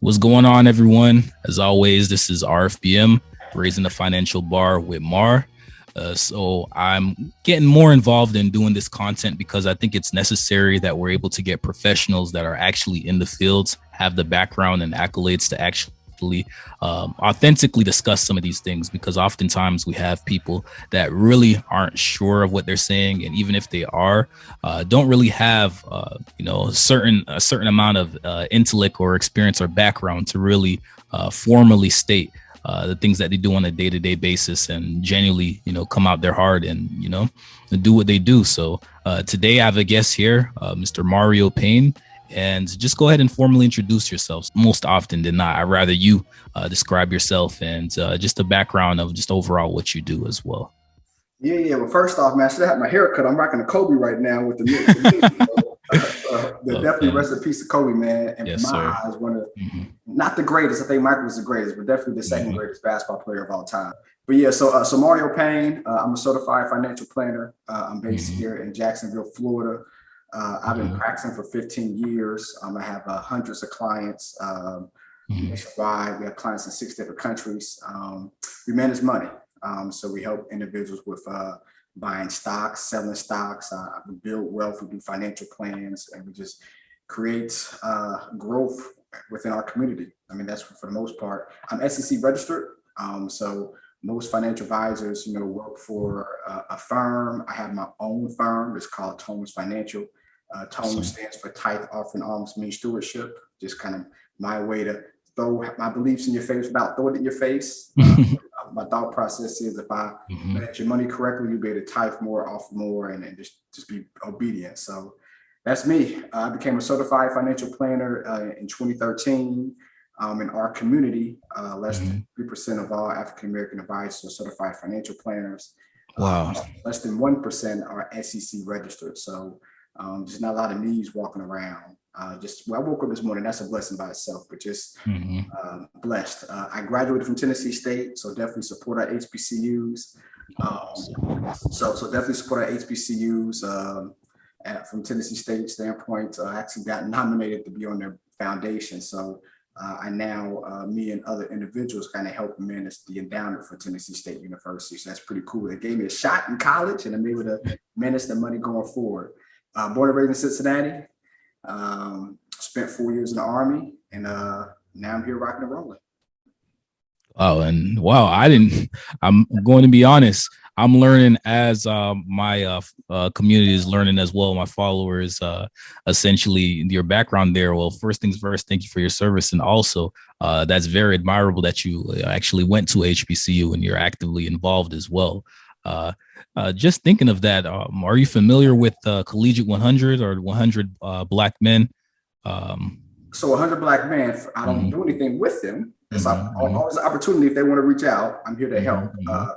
What's going on, everyone? As always, this is RFBM, Raising the Financial Bar with Mar. So I'm getting more involved in doing this content because I think it's necessary that we're able to get professionals that are actually in the fields, have the background and accolades to actually authentically discuss some of these things, because oftentimes we have people that really aren't sure of what they're saying, and even if they are, don't really have a certain amount of intellect or experience or background to really formally state the things that they do on a day-to-day basis and genuinely, come out their heart and, do what they do. So today I have a guest here, Mr. Mario Payne. And just go ahead and formally introduce yourselves. Most often than not, I'd rather you describe yourself and just the background of just overall what you do as well. Yeah. Well, first off, man, I should have my hair cut. I'm rocking a Kobe right now with the definitely rest in peace to Kobe, man. And yes, in my eyes, one of not the greatest. I think Michael was the greatest, but definitely the second greatest basketball player of all time. But yeah, so Mario Payne, I'm a certified financial planner. I'm based here in Jacksonville, Florida. I've been practicing for 15 years. I have hundreds of clients nationwide. We have clients in 6 different countries. We manage money. So we help individuals with buying stocks, selling stocks. We build wealth, we do financial plans, and we just create growth within our community. I mean, that's for the most part. I'm SEC registered. So most financial advisors, work for a firm. I have my own firm. It's called TOAMS Financial. TOAMS stands for Tithe, Offering, Alms, Means Stewardship. Just kind of my way to throw my beliefs in your face without throwing it in your face. My thought process is if I manage your money correctly, you'll be able to tithe more, offer more, and just be obedient. So that's me. I became a certified financial planner in 2013. In our community, less than 3% of all African-American advisors are certified financial planners. Wow. Less than 1% are SEC registered. So just not a lot of knees walking around. I woke up this morning. That's a blessing by itself, but just blessed. I graduated from Tennessee State, so definitely support our HBCUs. So definitely support our HBCUs from Tennessee State standpoint. I actually got nominated to be on their foundation. So I now, me and other individuals kind of help manage the endowment for Tennessee State University. So that's pretty cool. They gave me a shot in college and I'm able to manage the money going forward. Born and raised in Cincinnati, spent 4 years in the Army, and now I'm here rocking and rolling. I'm going to be honest. I'm learning as my community is learning as well. My followers, essentially your background there. Well, first things first, thank you for your service. And also that's very admirable that you actually went to HBCU and you're actively involved as well. Just thinking of that, are you familiar with Collegiate 100 or 100 Black Men? So 100 Black Men, I don't do anything with them. It's always an opportunity if they want to reach out. I'm here to help.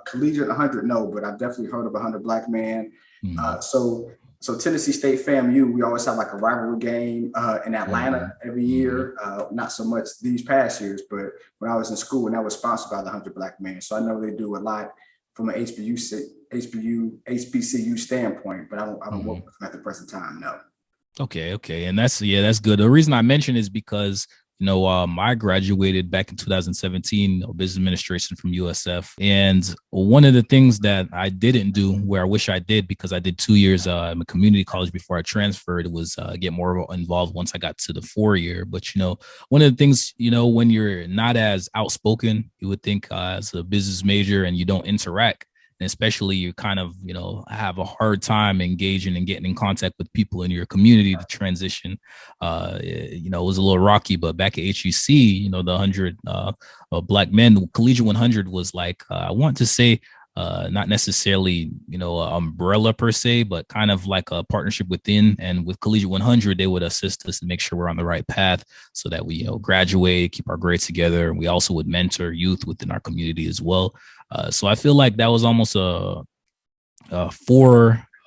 Collegiate 100, no, but I've definitely heard of 100 Black Men. So Tennessee State FAMU, we always have like a rivalry game in Atlanta every year. Not so much these past years, but when I was in school, and that was sponsored by the 100 Black Men. So I know they do a lot from an HBCU standpoint, but I don't work with them at the present time. No. Okay. And that's good. The reason I mention is because, I graduated back in 2017, business administration from USF. And one of the things that I didn't do, where I wish I did, because I did 2 years in a community college before I transferred, was get more involved once I got to the 4-year. But, one of the things, when you're not as outspoken, you would think as a business major and you don't interact, and especially you kind of, have a hard time engaging and getting in contact with people in your community to transition. It was a little rocky, but back at HEC, the 100 Black Men, Collegiate 100 was like, I want to say, not necessarily, an umbrella per se, but kind of like a partnership within. And with Collegiate 100, they would assist us and make sure we're on the right path so that we, graduate, keep our grades together. And we also would mentor youth within our community as well. So I feel like that was almost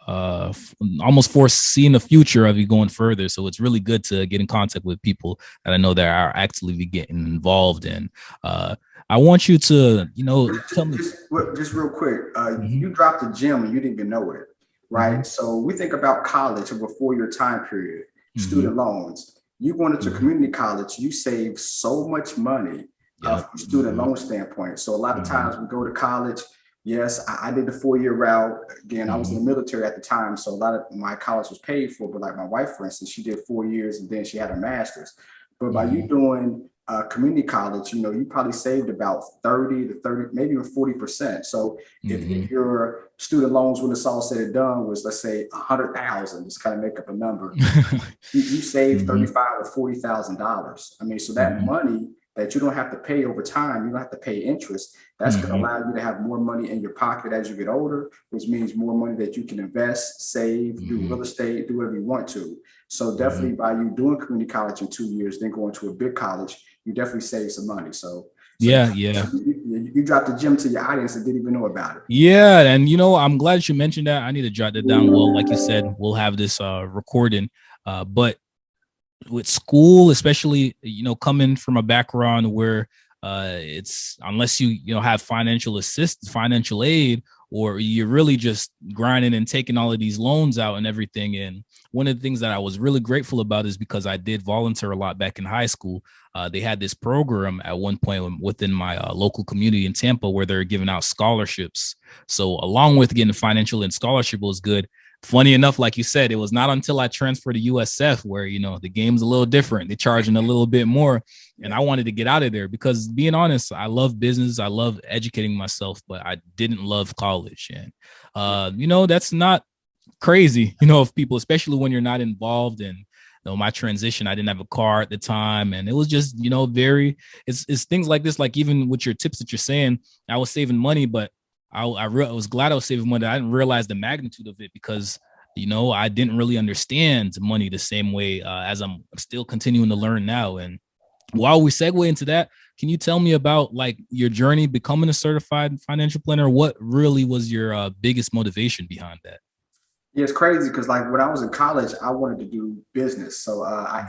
almost foreseeing the future of you going further. So it's really good to get in contact with people that I know that are actively getting involved in. I want you to, tell me. Just real quick, you dropped a gem and you didn't even know it, right? So we think about college over a 4-year time period, student loans. You going into community college, you save so much money from a student loan standpoint. So a lot of times we go to college. Yes, I did the 4-year route. Again, I was in the military at the time, so a lot of my college was paid for. But like my wife, for instance, she did 4 years and then she had her master's. But by you doing community college, you probably saved about 30 to 30, maybe even 40%. So if your student loans, when it's all said and done, was, let's say, 100,000, just kind of make up a number, you saved $35,000 or $40,000. I mean, so that money that you don't have to pay over time, you don't have to pay interest. That's going to allow you to have more money in your pocket as you get older, which means more money that you can invest, save, do real estate, do whatever you want to. So definitely by you doing community college in 2 years, then going to a big college, you definitely save some money. So you dropped the gem to your audience and didn't even know about it. Yeah. And, I'm glad you mentioned that. I need to jot that down. Well, like you said, we'll have this recording. But with school, especially, coming from a background where it's unless you have financial aid, or you're really just grinding and taking all of these loans out and everything. And one of the things that I was really grateful about is because I did volunteer a lot back in high school. They had this program at one point within my local community in Tampa where they're giving out scholarships. So along with getting financial and scholarship was good. Funny enough, like you said, it was not until I transferred to USF where, the game's a little different. They're charging a little bit more. And I wanted to get out of there because, being honest, I love business. I love educating myself, but I didn't love college. And, that's not crazy, of people, especially when you're not involved in my transition. I didn't have a car at the time. And it was just, it's things like this, like even with your tips that you're saying, I was saving money, but I was glad I was saving money. I didn't realize the magnitude of it because, I didn't really understand money the same way as I'm still continuing to learn now. And while we segue into that, can you tell me about like your journey becoming a certified financial planner? What really was your biggest motivation behind that? Yeah, it's crazy because like when I was in college, I wanted to do business. So I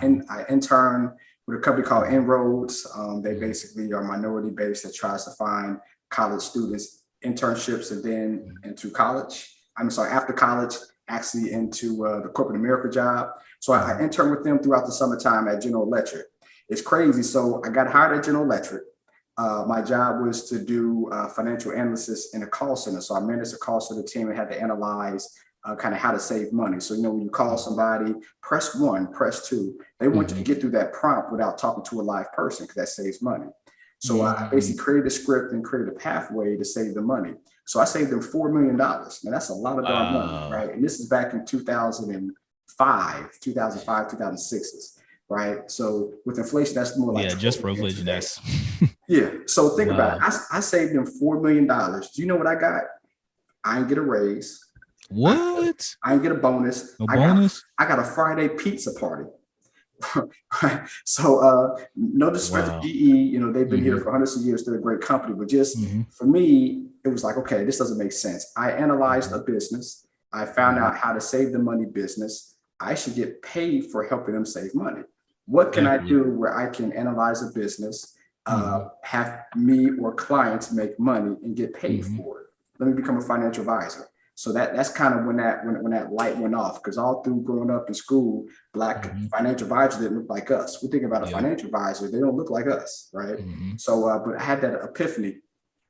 interned with a company called Inroads. They basically are minority based that tries to find college students internships and then into college. After college, actually into the corporate America job. So I interned with them throughout the summertime at General Electric. It's crazy. So I got hired at General Electric. My job was to do financial analysis in a call center. So I managed a call center team and had to analyze kind of how to save money. So, when you call somebody, press 1, press 2. They want you to get through that prompt without talking to a live person because that saves money. So I basically created a script and created a pathway to save the money. So I saved them $4 million. Now that's a lot of darn money, right? And this is back in 2005, 2006, right? So with inflation, that's more like just for inflation. That's So think about it. I saved them $4 million. Do you know what I got? I didn't get a raise. What? I didn't get a bonus. No bonus? I got a Friday pizza party. So no disrespect to GE, they've been here for hundreds of years. They're a great company, but just for me, it was like, okay, this doesn't make sense. I analyzed a business. I found out how to save the money business. I should get paid for helping them save money. What can I do where I can analyze a business, have me or clients make money and get paid for it? Let me become a financial advisor. So that's kind of when that light went off, because all through growing up in school, Black financial advisors didn't look like us. We think about a financial advisor, they don't look like us, right? So, but I had that epiphany.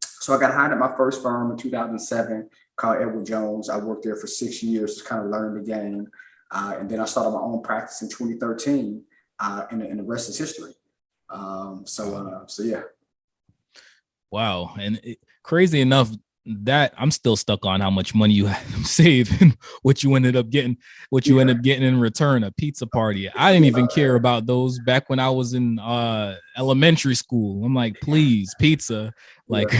So I got hired at my first firm in 2007 called Edward Jones. I worked there for 6 years to kind of learn the game. And then I started my own practice in 2013 and the rest is history. So yeah. Wow. And crazy enough, that I'm still stuck on how much money you saved and what you ended up getting in return, a pizza party. I didn't even care about those back when I was in elementary school. I'm like, please, pizza. Like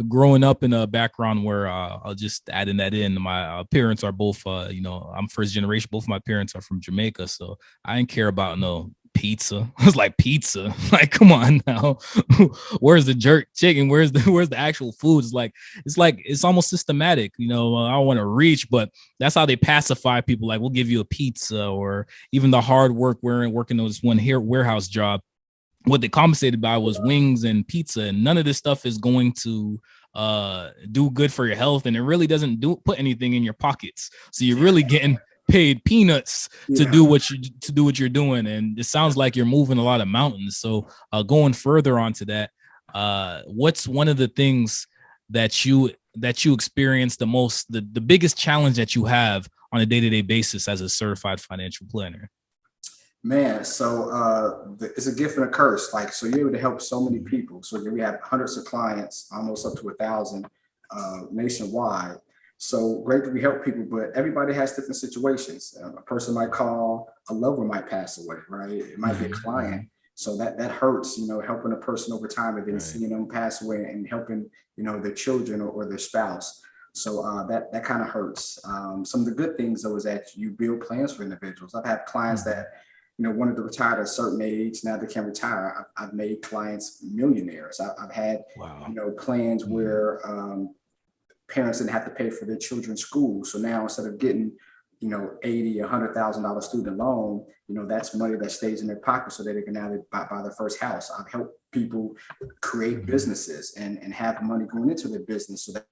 growing up in a background where I'll just adding that in. My parents are both, I'm first generation. Both of my parents are from Jamaica. So I didn't care about no pizza. I was like, pizza, like, come on now. Where's the jerk chicken? Where's the actual food? It's almost systematic. I don't want to reach, but that's how they pacify people. Like, we'll give you a pizza, or even the hard work working on this one here warehouse job. What they compensated by was wings and pizza, and none of this stuff is going to do good for your health, and it really doesn't put anything in your pockets. So you're really getting paid peanuts to Yeah. do what you're doing, and it sounds like you're moving a lot of mountains. So going further onto that, what's one of the things that you experience the most, the biggest challenge that you have on a day-to-day basis as a certified financial planner? Man, so it's a gift and a curse. Like, so you're able to help so many people. So we have hundreds of clients, almost up to 1,000 nationwide. So great that we help people, but everybody has different situations. A person might call, a loved one might pass away, right? It might be a client. So that hurts, helping a person over time and then seeing them pass away and helping, their children or their spouse. So that kind of hurts. Some of the good things, though, is that you build plans for individuals. I've had clients that, wanted to retire at a certain age. Now they can retire. I've made clients millionaires. I've had, plans where parents didn't have to pay for their children's school. So now instead of getting, $80,000, $100,000 student loan, that's money that stays in their pocket so that they can now buy their first house. I've helped people create businesses and have money going into their business so that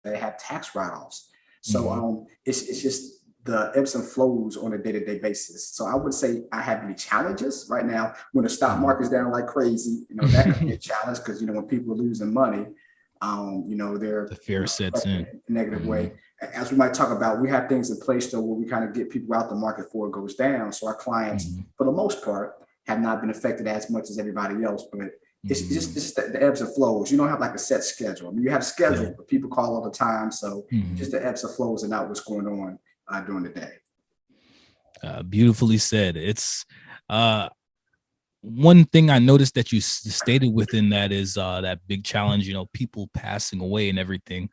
they have tax write-offs. So it's just the ebbs and flows on a day-to-day basis. So I would say I have any challenges right now when the stock market's down like crazy. That could be a challenge because when people are losing money, they're the fear sets in a negative way. As we might talk about, we have things in place though where we kind of get people out the market before it goes down. So our clients, for the most part, have not been affected as much as everybody else. But it's just the ebbs and flows. You don't have like a set schedule. I mean, you have a schedule, but people call all the time. So just the ebbs and flows and not what's going on during the day. Beautifully said. It's one thing I noticed that you stated within that is that big challenge, people passing away and everything.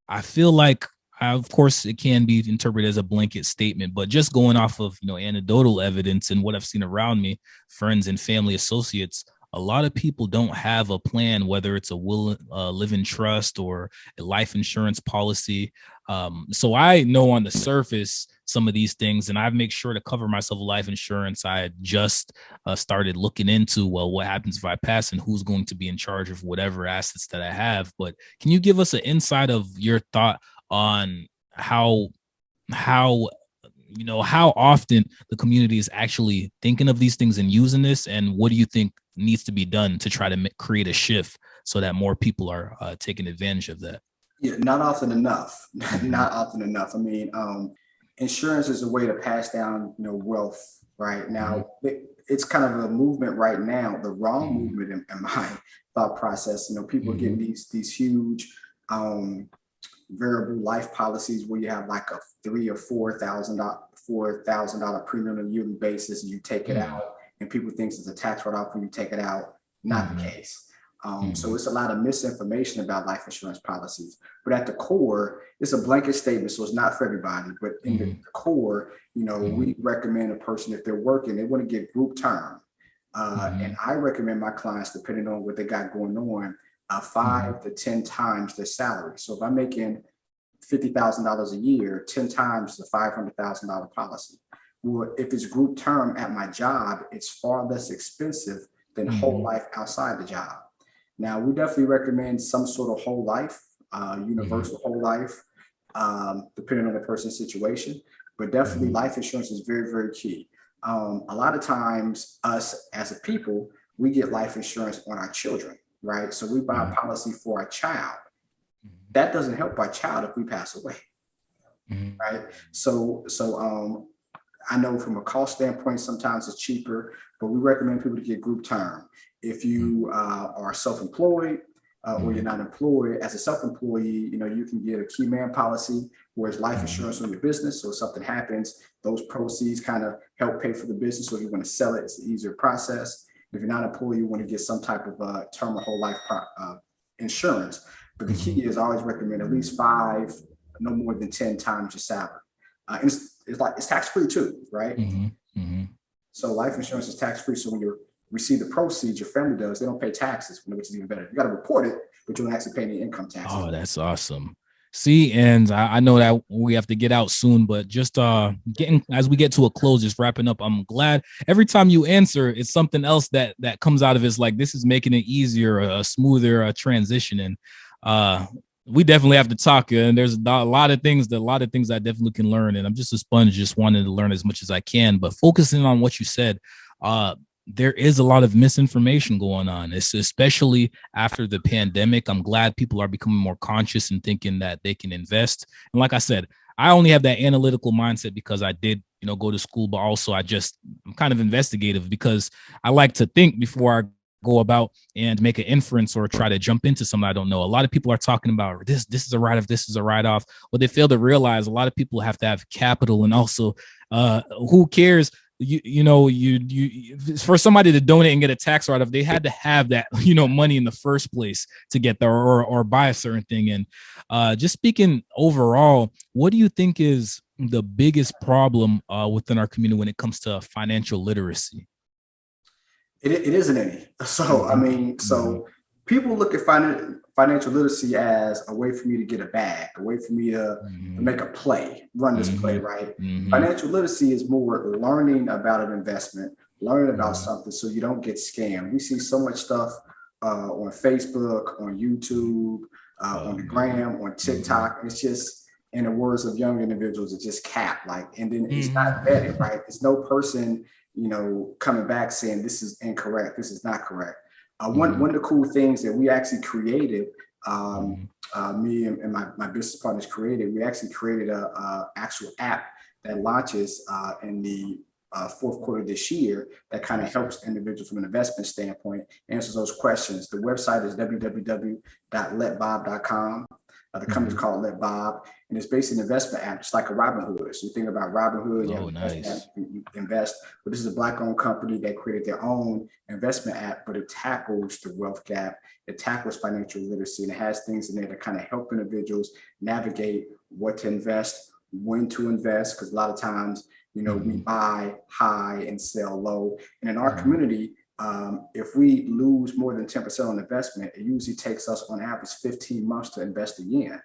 I feel like, of course, it can be interpreted as a blanket statement, but just going off of, anecdotal evidence and what I've seen around me, friends and family associates, a lot of people don't have a plan, whether it's a live-in trust or a life insurance policy. So I know on the surface some of these things, and I make sure to cover myself with life insurance. I had just started looking into, well, what happens if I pass and who's going to be in charge of whatever assets that I have. But can you give us an insight of your thought on how often the community is actually thinking of these things and using this, and what do you think needs to be done to try to create a shift so that more people are taking advantage of that? Yeah, not often enough. Not often enough. I mean, insurance is a way to pass down, wealth. Right now, it's kind of a movement right now, the wrong movement in my thought process. People are getting these huge variable life policies where you have like a $3,000 or $4,000 premium on a yearly basis, and you take it out, and people think it's a tax write-off when you take it out. Not the case. So it's a lot of misinformation about life insurance policies, but at the core, it's a blanket statement. So it's not for everybody, but in the core, we recommend a person, if they're working, they want to get group term. And I recommend my clients, depending on what they got going on, 5 to 10 times their salary. So if I'm making $50,000 a year, 10 times the $500,000 policy. Well, if it's group term at my job, it's far less expensive than whole life outside the job. Now, we definitely recommend some sort of whole life, universal whole life, depending on the person's situation. But definitely life insurance is very, very key. A lot of times, us as a people, we get life insurance on our children, right? So we buy a policy for our child. That doesn't help our child if we pass away, right? So I know from a cost standpoint, sometimes it's cheaper, but we recommend people to get group term. If you are self-employed or you're not employed, as a self-employee, you can get a key man policy where it's life insurance on your business. So if something happens, those proceeds kind of help pay for the business. So if you want to sell it, it's an easier process. If you're not employed, you want to get some type of term or whole life insurance. But the key is I always recommend at least 5, no more than 10 times your salary. And it's tax-free too, right? So life insurance is tax-free. So when you receive the proceeds, your family does, they don't pay taxes, which is even better. You got to report it, but you don't actually pay any income taxes. Oh, that's awesome. See, and I know that we have to get out soon, but just as we get to a close, just wrapping up, I'm glad every time you answer, it's something else that comes out of it. It's like, this is making it easier, a smoother transition. And we definitely have to talk, and there's a lot of things I definitely can learn. And I'm just a sponge, just wanting to learn as much as I can. But focusing on what you said, there is a lot of misinformation going on. It's especially after the pandemic. I'm glad people are becoming more conscious and thinking that they can invest. And like I said, I only have that analytical mindset because I did, go to school, but also I'm kind of investigative because I like to think before I go about and make an inference or try to jump into something I don't know. A lot of people are talking about this is a write-off, this is a write-off. What they fail to realize, a lot of people have to have capital, and also who cares? You for somebody to donate and get a tax write-off, they had to have that money in the first place to get there or buy a certain thing. And just speaking overall, what do you think is the biggest problem within our community when it comes to financial literacy? It isn't any. So, I mean, people look at financial literacy as a way for me to get a bag, a way for me to make a play, run this play, right? Financial literacy is more learning about an investment, learning about something so you don't get scammed. We see so much stuff on Facebook, on YouTube, on the gram, on TikTok. It's just, in the words of young individuals, it's just cap. And then it's not vetted, right? It's no person coming back saying this is incorrect, this is not correct. One of the cool things that we actually created, me and my business partners created, we actually created a actual app that launches in the fourth quarter this year that kind of helps individuals from an investment standpoint, answers those questions. The website is www.letbob.com. The company's called Let Bob, and it's basically an investment app. It's like a Robinhood. So you think about Robinhood, you invest, but this is a Black-owned company that created their own investment app, but it tackles the wealth gap, it tackles financial literacy, and it has things in there that kind of help individuals navigate what to invest, when to invest, because a lot of times, we buy high and sell low. And in our community, if we lose more than 10% on investment, it usually takes us on average 15 months to invest again,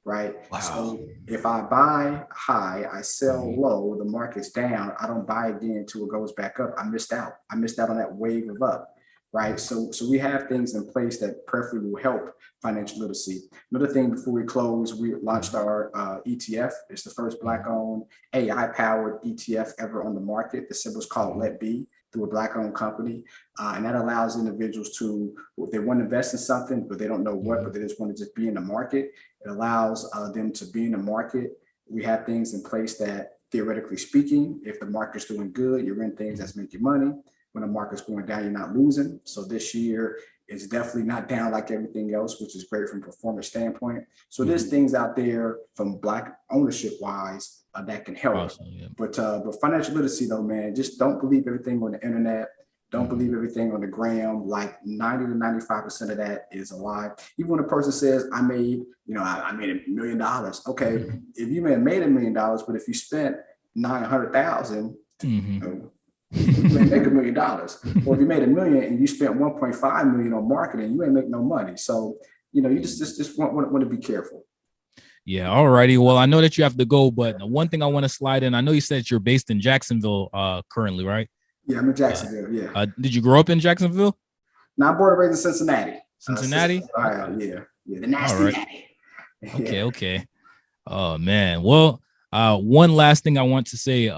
right? Wow. So if I buy high, I sell low, the market's down, I don't buy again until it goes back up. I missed out on that wave of up, right? So we have things in place that perfectly will help financial literacy. Another thing before we close, we launched our ETF. It's the first Black-owned AI-powered ETF ever on the market. The symbol is called Let Be, through a Black-owned company. And that allows individuals to, if they want to invest in something, but they don't know what, but they just want to just be in the market, it allows them to be in the market. We have things in place that, theoretically speaking, if the market's doing good, you're in things that's making money. When the market's going down, you're not losing. So this year, it's definitely not down like everything else, which is great from a performance standpoint. So there's things out there from Black ownership wise that can help. Awesome, yeah. But financial literacy though, man, just don't believe everything on the internet. Don't believe everything on the gram. Like 90 to 95% of that is a lie. Even when a person says, I made $1 million. Okay, if you may have made $1 million, but if you spent 900,000, you may make $1 million. Or if you made $1 million and you spent 1.5 million on marketing, you ain't make no money. So, you just want to be careful. Yeah. All righty. Well, I know that you have to go, but one thing I want to slide in, I know you said you're based in Jacksonville currently, right? Yeah, I'm in Jacksonville. Yeah. Did you grow up in Jacksonville? No, I'm born and raised in Cincinnati. Cincinnati? Yeah. The nasty natty. Okay. Oh man. Well, one last thing I want to say,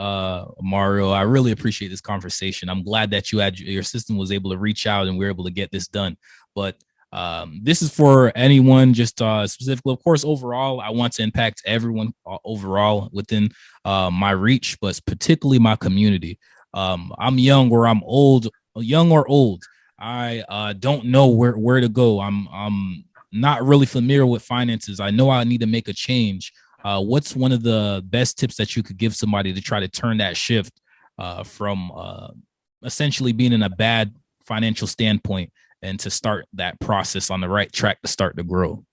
Mario, I really appreciate this conversation. I'm glad that your system was able to reach out and we were able to get this done. But this is for anyone, just specifically, of course, overall, I want to impact everyone overall within my reach, but particularly my community. I'm young or I'm old, young or old. I don't know where to go. I'm not really familiar with finances. I know I need to make a change. What's one of the best tips that you could give somebody to try to turn that shift from essentially being in a bad financial standpoint and to start that process on the right track to start to grow?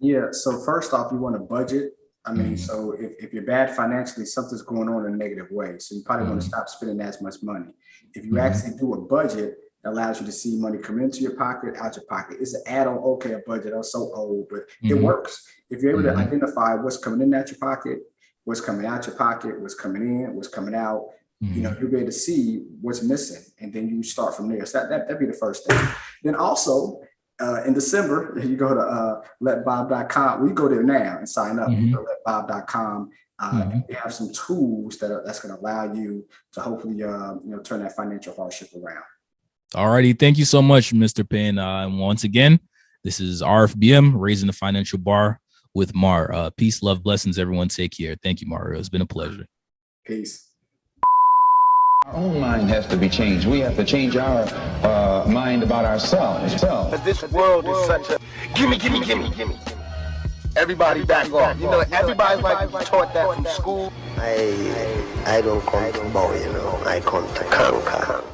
Yeah. So first off, you want to budget. I mean, so if you're bad financially, something's going on in a negative way. So you probably want to stop spending as much money. If you actually do a budget, it allows you to see money come into your pocket, out your pocket. It's an add-on. Okay, a budget. I'm so old, but it works. If you're able to identify what's coming in at your pocket, what's coming out your pocket, what's coming in, what's coming out, you'll be able to see what's missing, and then you start from there. So that'd be the first thing. Then also, in December, you go to letbob.com. We go there now and sign up. You go to letbob.com. They have some tools that's going to allow you to hopefully turn that financial hardship around. All righty. Thank you so much, Mr. Payne. And once again, this is RFBM, Raising the Financial Bar with Mar. Peace, love, blessings, everyone. Take care. Thank you, Mario. It's been a pleasure. Peace. Our own mind has to be changed. We have to change our mind about ourselves. But this world is such a gimme. Everybody back off. You know, everybody's like taught that from school. I don't come to bow, I come to conquer.